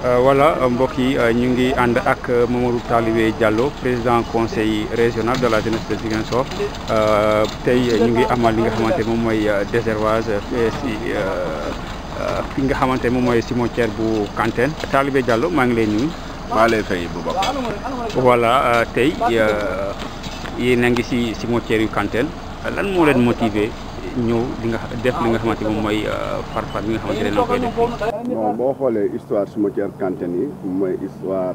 Voilà mbokk yi ñu ngi ànd ak Mamadou Talibé Diallo président conseil régional de la jeunesse de Ziguinchor tey ñu ngi amal li nga xamante moom mooy désherbage fi nga xamante moom mooy cimetière bu Kantène. Talibé Diallo maa ngi lay nuyu. maa lay fay bu baax. Voilà tey yéen a ngi si cimetière yu Kantène lan moo leen motiver ñëw li nga def li nga xamante moom mooy farfar bi nga xamante ne koy def. bon boo xoolee histoire cimetière Kantène yi mooy histoire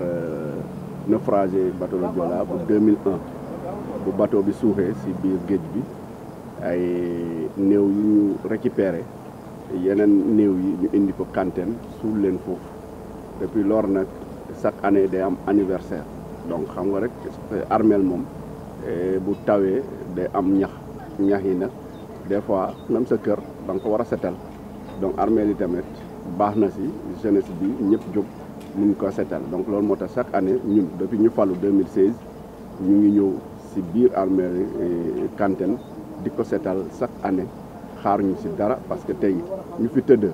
naufragé bateau le Joola bu 2001 bu bateau bi suuxee si biir géej bi ay néew yu ñu récupéré yeneen néew yi ñu indi ko Kantène suul leen foofu depuis lors nag chaque année day am anniversaire donc xam nga rek armeel moom bu tawee day am ñax yi nag des fois même sa kër da nga ko war a setal donc armeel yi tamit baax na si jeunesse bi ñëpp jóg mun ko setal donc loolu moo tax chaque année ñun depuis ñu falu 2016 ñu ngi ñëw si biir armeel yi Kantène di ko setal chaque année xaaruñu si dara parce que tey ñu fi tëdd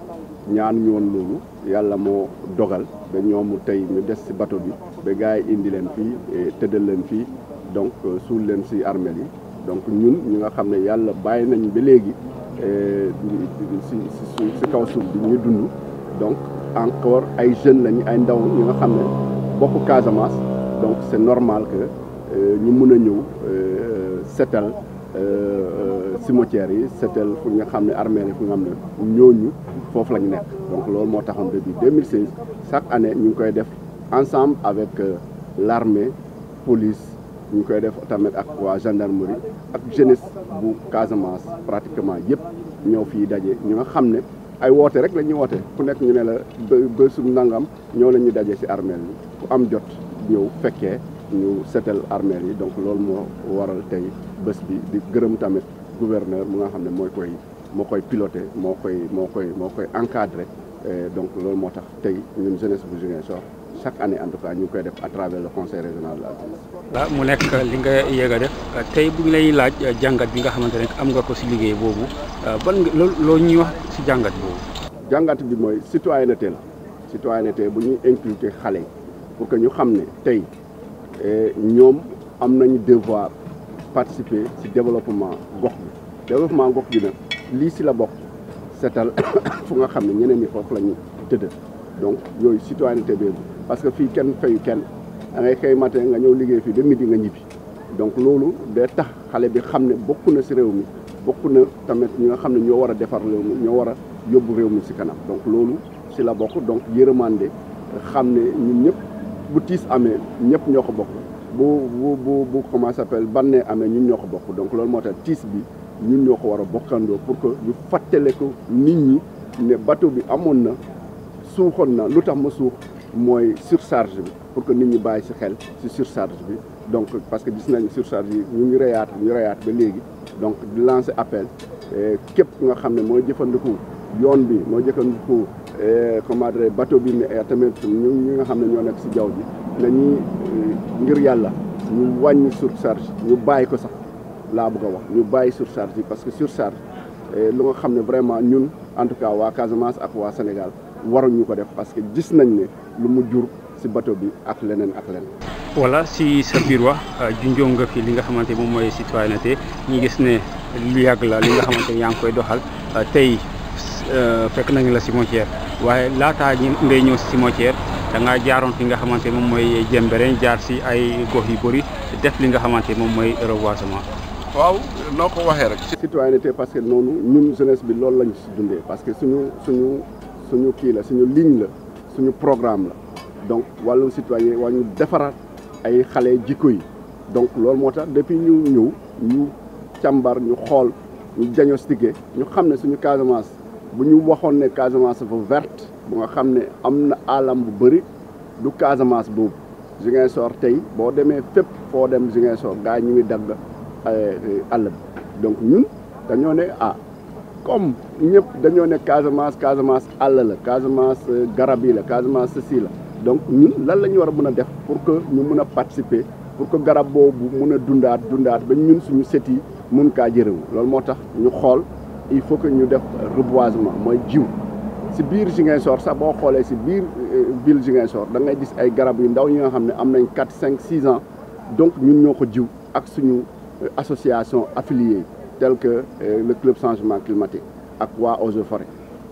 ñaan ñu woon loolu yàlla moo dogal ba ñoomu tey ñu des si bateau bi ba gars yi indi leen fii tëddal leen fii donc suul leen si armeel yi donc ñun ñi nga xam ne yàlla bàyyi nañ ba léegi si kaw suuf bi ñu dund donc encore ay jeunes lañu ay ndaw ñi nga xam ne bokk Casamance donc c'est normal que ñu mën a ñëw setal cimetière yi setal fu nga xam ne armeel yi fu nga xam ne ñooñu foofu la ñu nekk donc loolu moo taxoon depuis 2016 chaque année ñu ngi koy def ensemble avec l'armée police ñu koy def tamit ak waa gendarmerie ak jeunesse bu Casamance pratiquement yëpp ñëw fii daje ñu nga xam ne ay woote rek la ñuy woote ku nekk ñu ne la ba su nangam ñoo la ñuy daje ci armeel yi ku am jot ñëw fekkee ñu seetal armeel yi donc loolu moo waral tey bés bi di gërëm tamit gouverneur mu nga xam ne moo koy piloté moo koy encadré donc loolu moo tax tey ñun jeunesse bu Ziguinchor chaque année en tout cas ñu ngi koy def à travers le conseil régional de la jeunesse. waaw mu nekk li nga yéeg a def tey bu ñu lay laaj jàngat bi nga xamante ne am nga ko si liggéey boobu ban loo ñuy wax si jàngat boobu. jàngat bi mooy citoyenneté la citoyenneté bu ñuy inculquer xale yi pour que ñu xam ne tey ñoom am nañu devoir participer ci développement gox bi nag lii ci la bokk seetal fu nga xam ne ñeneen ñi foofu la ñu tëdd donc yooyu citoyenneté boobu parce que fii kenn fayu kenn da ngay xëy matin nga ñëw liggéey fii ba midi nga ñibbi donc loolu day tax xale bi xam ne bokk na ci réew mi bokk na tamit ñi nga xam ne ñoo war a defar réew mi ñoo war a yóbbu réew mi ci kanam donc loolu ci la bokk donc yërëmande xam ne ñun ñëpp bu tiis amee ñëpp ñoo ko bokk bu comment ça s'appelle bannee amee ñun ñoo ko bokk donc loolu moo tax tiis bi ñun ñoo ko war a bokkandoo pour que ñu fàttale ko nit ñi ne bateau bi amoon na suuxoon na lu tax ma suux mooy surcharge bi pour que nit ñi bàyyi ci xel ci surcharge bi donc parce que gis nañ surcharge yi ñu ngi reyaat ba léegi donc di lancer appel képp nga xam ne mooy jëfandiku yoon bi mooy jëfandiku comment dire bateau bi mais tamit ñi nga xam ne ñoo nekk ci jaww ji nañuy ngir yàlla ñu wàññi surcharge ñu bàyyi ko sax laa bëgg a wax ñu bàyyi surcharge yi parce que surcharge lu nga xam ne vraiment ñun en tout cas waa Casamance ak waa Sénégal waruñu ko def parce que gis nañ ne lu mu jur ci bateau bi ak leneen ak leneen. voilà si sa biir wax junjoo nga fi li nga xamante moom mooy citoyenneté ñu gis ne lu yàgg la li nga xamante yaa ngi koy doxal tey fekk nañu la cimetière waaye laataa ngay ñëw si cimetière da ngaa jaaroon fi nga xamante moom mooy Jemberen jaar si ay gox yu bëri def li nga xamante moom mooy reboisement. waaw noo ko waxee rek. citoyenneté parce que noonu ñun jeunesse bi loolu lañu si dundee parce que suñu kii la suñu ligne la suñu programme la donc wàllu citoyen waa ñu defaraat ay xale jikko yi donc loolu moo tax depuis ñu ñëw ñu càmbar ñu xool ñu diagnostiqué ñu xam ne suñu Casamance bu ñu waxoon ne Casamance dafa verte bu nga xam ne am na alam bu bëri du Casamance boobu Ziguinchor tey boo demee fépp foo dem Ziguinchor gars yi ñu ngi dagg àll bi donc ñun dañoo ne comme ñëpp dañoo ne Casamance àll la Casamance garab yi la Casamance ceci la donc ñun lan la ñu war a mën a def pour que ñu mën a participer pour que garab boobu mën a dundaat ba ñun suñu set yi mun kaa jërëwu loolu moo tax ñu xool il faut que ñu def reboisement mooy jiw si biir Ziguinchor sax boo xoolee si biir ville Ziguinchor da ngay gis ay garab yu ndaw yi nga xam ne am nañ 4 5 6 ans donc ñun ñoo ko jiw ak suñu association affiliée tel que le club changement climatique ak waa Eaux et Forêts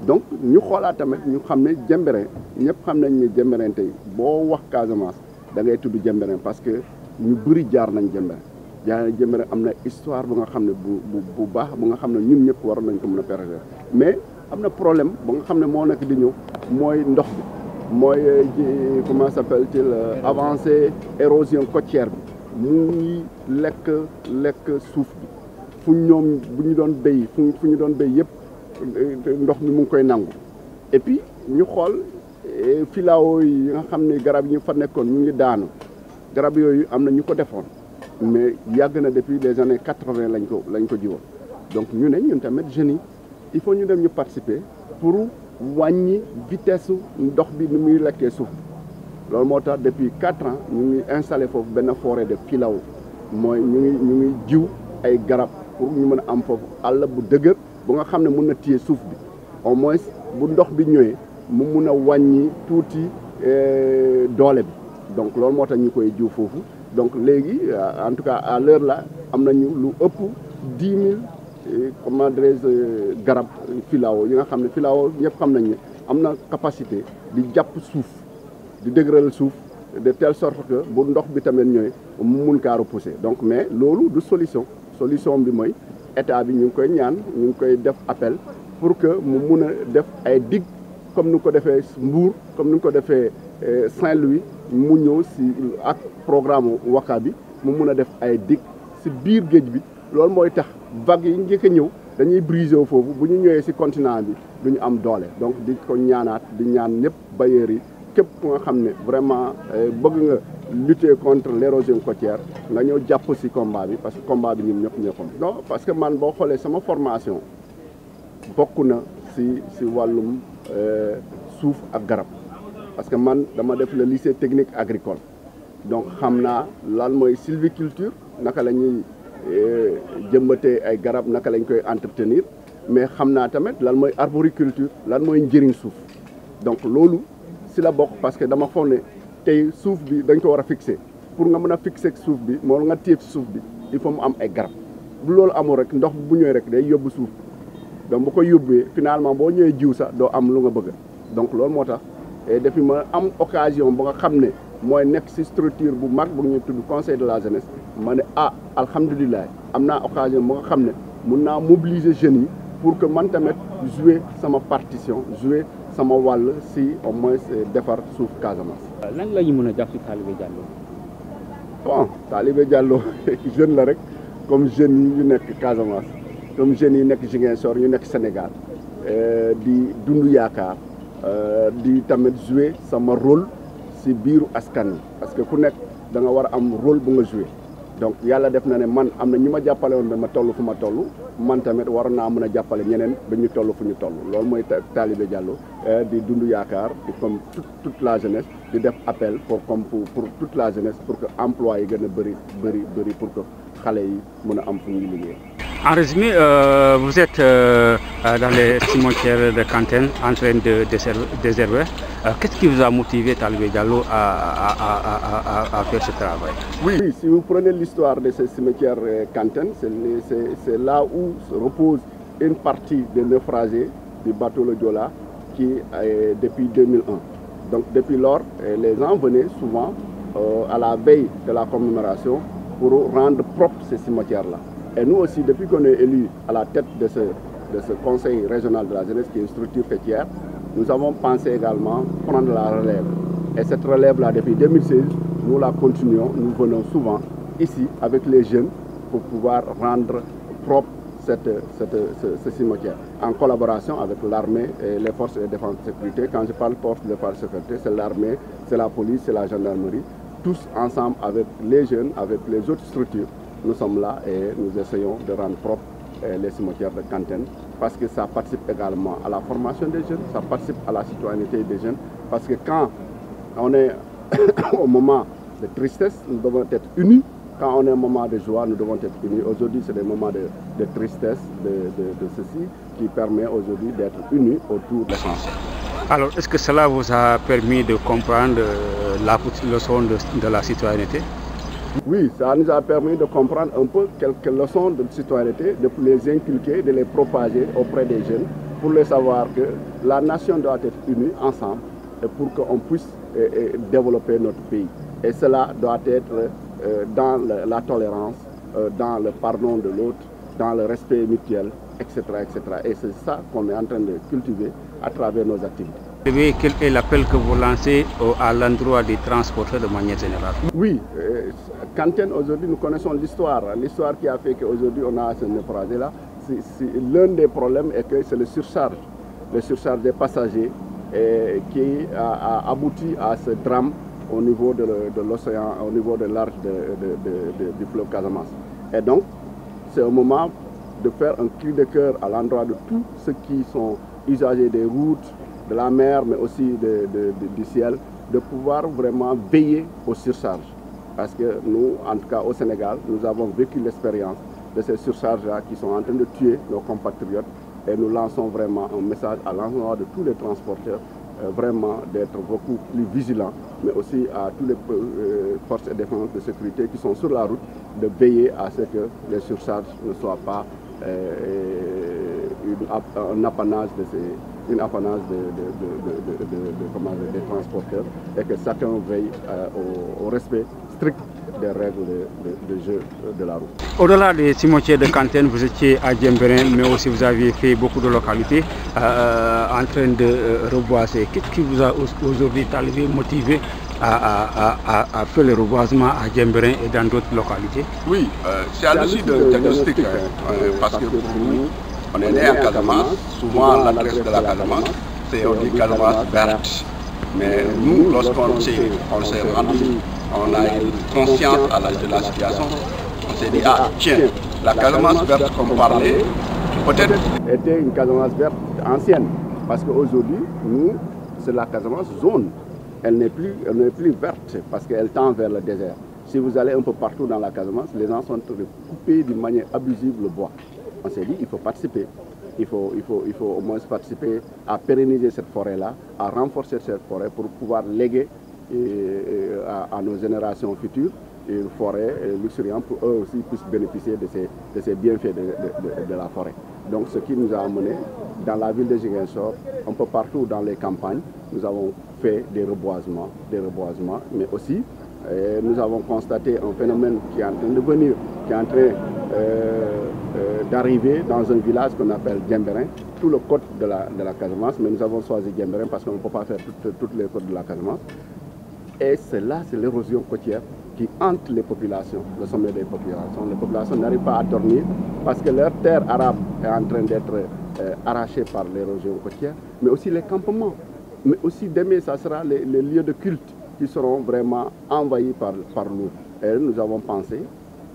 donc ñu xoolaat tamit ñu xam ne Jembereñ ñëpp xam nañ ne Jembereñ tey boo wax Casamance da ngay tudd Jembereñ parce que ñu bëri jaar nañ Jembereñ am na histoire bu nga xam ne bu baax bu nga xam ne ñun ñëpp waroon nañ ko mën a préserver mais am na problème bu nga xam ne moo nekk di ñëw mooy ndox bi mooy comment s'appelle-t-il avancée érosion côtière bi mu ngi lekk suuf bi fu ñoom bu ñu doon béy fu ñu doon béy yëpp ndox mi mu ngi koy nangu et puis ñu xool filao yi nga xam ne garab yi ñu fa nekkoon ñu ngi daanu garab yooyu am na ñu ko defoon mais yàgg na depuis les années 80 lañ ko jiwoon donc ñu ne ñun tamit jeunes yi il faut ñu dem ñu participer pour wàññi vitesse ndox bi ni muy lekkee suuf loolu moo tax depuis 4 ans ñu ngi installé foofu benn forêt de filao mooy ñu ngi jiw ay garab pour ñu mën a am foofu àll bu dëgër bu nga xam ne mun na téye suuf bi au moins bu ndox bi ñëwee mu mun a wàññi tuuti doole bi donc loolu moo tax ñu koy jiw foofu donc léegi en tout cas à l'heure là am nañu lu ëpp 10 000 comment dirais-je garab filao yi nga xam ne filao ñëpp xam nañ ne am na capacité di jàpp suuf di dëgëral suuf de telle sorte que bu ndox bi tamit ñëwee mu mun kaa repousser donc mais loolu du solution bi mooy état bi ñu ngi koy ñaan ñu ngi koy def appel pour que mu mun a def ay digue comme ni ko defee Mbour comme ni ko defee Saint-Louis mu ñëw si ak programme Waka bi mu mun a def ay digue si biir géej bi loolu mooy tax vagues yi njëkk a ñëw dañuy briser wu foofu bu ñu ñëwee si continent bi du ñu am doole donc di ko ñaanaat di ñaan ñëpp bailleurs yi képp ku nga xam ne vraiment bëgg nga lutter contre l'érosion côtière nga ñëw jàpp si combat bi parce que combat bi ñun ñëpp ñoo ko non parce que man boo xoolee sama formation bokk na si wàllum suuf ak garab parce que man dama def le lycée technique agricole donc xam naa lan mooy sylviculture naka la ñuy jëmbatee ay garab naka lañ koy entretenir mais xam naa tamit lan mooy arboriculture lan mooy njëriñ suuf donc loolu si la bokk parce que dama foog ne tey suuf bi dañ ko war a fixer pour nga mën a fixer suuf bi moo nga téye ci suuf bi il faut mu am ay garab bu loolu amul rek ndox bu ñëwee rek day yóbbu suuf donc bu ko yóbbee finalement boo ñëwee jiw sax doo am lu nga bëgg donc loolu moo tax depuis ma am occasion ba nga xam ne mooy nekk si structure bu mag bu ñu tudd conseil de la jeunesse ma ne alhamdulilah am naa occasion ba nga xam ne mun naa mobiliser jeunes yi pour que man tamit jouer sama partition jouer sama wàll si au moins defar suuf Casamance. lan la ñu mën a jàpp si Talibé Diallo. bon Talibé Diallo jeune la rek comme jeunes yi ñu nekk Casamance comme jeunes yi nekk Ziguinchor ñu nekk Sénégal di dund yaakaar di tamit jouer sama rôle si biiru askan wi parce que ku nekk da nga war a am rôle bu nga jouer donc yàlla def na ne man am na ñi ma jàppale woon ba ma toll fu ma toll man tamit war naa mën a jàppale ñeneen ba ñu toll fu ñu toll loolu mooy Talibé Diallo di dund yaakaar di comme toute la jeunesse di def appel pour toute la jeunesse pour que emploi yi gën a bëri pour que xale yi mën a am fu ñuy liggéey. En résumé, vous êtes dans les cimetières de Kantène en train de désherber. Qu'est-ce qui vous a motivé, Talibé Diallo, à faire ce travail? Oui, si vous prenez l'histoire de ces cimetières Kantène, c'est là où se repose une partie des naufragés du bateau le Joola qui est depuis 2001. Donc depuis lors, les gens venaient souvent à la veille de la commémoration pour rendre propre ces cimetières-là. Et nous aussi, depuis qu'on est élu à la tête de ce conseil régional de la jeunesse, qui est une structure fêtière, nous avons pensé également prendre la relève. Et cette relève-là, depuis 2016, nous la continuons. Nous venons souvent ici avec les jeunes pour pouvoir rendre propre ce cimetière, en collaboration avec l'armée et les forces de défense et de sécurité. Quand je parle forces de défense et de sécurité, c'est l'armée, c'est la police, c'est la gendarmerie. Tous ensemble avec les jeunes, avec les autres structures. Nous sommes là et nous essayons de rendre propre les cimetières de Kantène parce que ça participe également à la formation des jeunes, ça participe à la citoyenneté des jeunes parce que quand on est au moment de tristesse, nous devons être unis Quand on est un moment de joie, nous devons être unis. Aujourd'hui, c'est des moments de tristesse, de ceci, qui permet aujourd'hui d'être unis autour de l'essentiel. Alors, est-ce que cela vous a permis de comprendre la leçon de la citoyenneté? Oui, ça nous a permis de comprendre un peu quelques leçons de citoyenneté, de les inculquer, de les propager auprès des jeunes, pour les savoir que la nation doit être unie ensemble et pour qu'on puisse développer notre pays. Et cela doit être dans la tolérance, dans le pardon de l'autre, dans le respect mutuel, etc. etc. Et c'est ça qu'on est en train de cultiver à travers nos activités. Quel est l'appel que vous lancez à l'endroit des transporteurs de manière générale? Oui, Kanten, aujourd'hui, nous connaissons l'histoire. L'histoire qui a fait qu'aujourd'hui, on a ce naufrage-là. L'un des problèmes est que c'est le surcharge des passagers qui a abouti à ce drame au niveau de l'océan, au niveau de l'arche du fleuve Casamance. Et donc, c'est un moment de faire un cri de cœur à l'endroit de tous ceux qui sont usagers des routes, de la mer, mais aussi du ciel, de pouvoir vraiment veiller aux surcharges. Parce que nous, en tout cas au Sénégal, nous avons vécu l'expérience de ces surcharges-là qui sont en train de tuer nos compatriotes. Et nous lançons vraiment un message à l'endroit de tous les transporteurs, vraiment d'être beaucoup plus vigilants, mais aussi à toutes les forces de défense de sécurité qui sont sur la route, de veiller à ce que les surcharges ne soient pas un apanage des transporteurs et que chacun veille au respect strict des règles de jeu de la route. Au-delà des cimetières de Kanten, vous étiez à Djembéren, mais aussi vous aviez fait beaucoup de localités en train de reboiser. Qu'est-ce qui vous a aujourd'hui motivé à faire le reboisement à Djembéren et dans d'autres localités? Oui, c'est à l'issue d'un diagnostic, parce que pour nous, on est né à Casamance, souvent l'adresse de la Casamance, c'est on dit Casamance verte. Mais nous, lorsqu'on s'est rendu, on a eu conscience de la situation, on s'est dit, ah tiens, la Casamance verte qu'on parlait, peut-être était une Casamance verte ancienne, parce qu'aujourd'hui, nous, c'est la Casamance zone. Elle n'est plus verte parce qu'elle tend vers le désert. Si vous allez un peu partout dans la Casamance, les gens sont en train de couper d'une manière abusive le bois. On s'est dit, il faut participer. Il faut au moins participer à pérenniser cette forêt-là, à renforcer cette forêt pour pouvoir léguer à nos générations futures une forêt luxuriante pour eux aussi puissent bénéficier de ces bienfaits de la forêt. Donc ce qui nous a amené dans la ville de Ziguinchor, un peu partout dans les campagnes, nous avons fait des reboisements, mais aussi nous avons constaté un phénomène qui est en train de venir, qui est en train d'arriver dans un village qu'on appelle Djembéren, tout le côte de la Casamance, mais nous avons choisi Djembéren parce qu'on ne peut pas faire toutes les côtes de la Casamance. Et c'est l'érosion côtière qui hante les populations, le sommet des populations. Les populations n'arrivent pas à dormir parce que leur terre arabe est en train d'être arrachée par l'érosion côtière, mais aussi les campements. Mais aussi demain, ça sera les lieux de culte qui seront vraiment envahis par l'eau. Et nous avons pensé,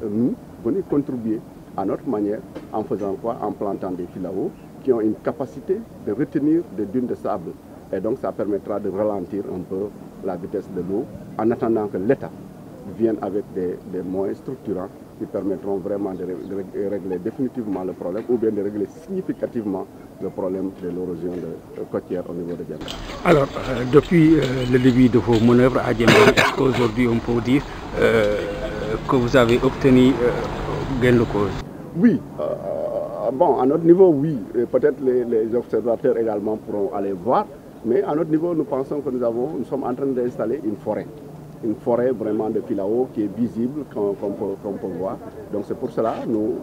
nous, venir contribuer à notre manière en faisant quoi? En plantant des filaos qui ont une capacité de retenir des dunes de sable. Et donc ça permettra de ralentir un peu la vitesse de l'eau en attendant que l'État vienne avec des moyens structurants qui permettront vraiment de régler définitivement le problème ou bien de régler significativement le problème de l'érosion côtière au niveau de Djembéren. Alors, depuis le début de vos manœuvres à Djembéren, est-ce qu'aujourd'hui on peut dire que vous avez obtenu gain de cause? Oui, bon, à notre niveau, oui. Peut-être les observateurs également pourront aller voir, mais à notre niveau, nous pensons que nous sommes en train d'installer une forêt vraiment de filao qui est visible, qu'on peut voir. Donc c'est pour cela,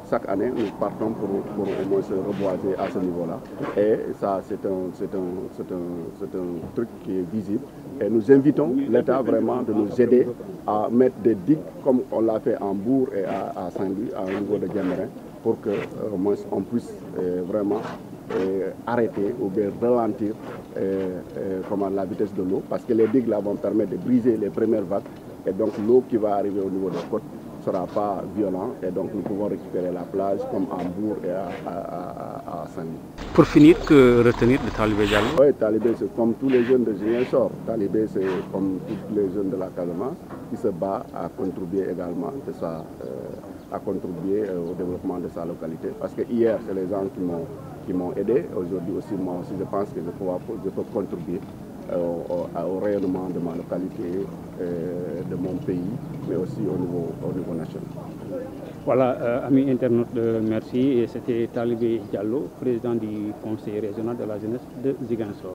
chaque année, nous partons pour au moins se reboiser à ce niveau-là. Et ça, c'est un truc qui est visible. Et nous invitons l'État vraiment de nous aider à mettre des digues comme on l'a fait en Bourg et à Saint-Louis, au niveau de Djembéren, pour que au moins on puisse vraiment arrêter ou bien ralentir la vitesse de l'eau, parce que les digues là vont permettre de briser les premières vagues et donc l'eau qui va arriver au niveau des côtes ne sera pas violente et donc nous pouvons récupérer la plage comme à Bourg et à Saint-Louis. Pour finir, que retenir de Talibé Diallo? Oui, Talibé, c'est comme tous les jeunes de Ziguinchor. Talibé, c'est comme tous les jeunes de la Casamance qui se bat à contribuer également à contribuer au développement de sa localité. Parce que hier, c'est les gens qui m'ont aidé. Aujourd'hui aussi, moi aussi, je pense que je peux contribuer au rayonnement de ma localité, de mon pays, mais aussi au niveau national. Voilà, amis internautes, merci. Et c'était Talibé Diallo, président du conseil régional de la jeunesse de Ziguinchor.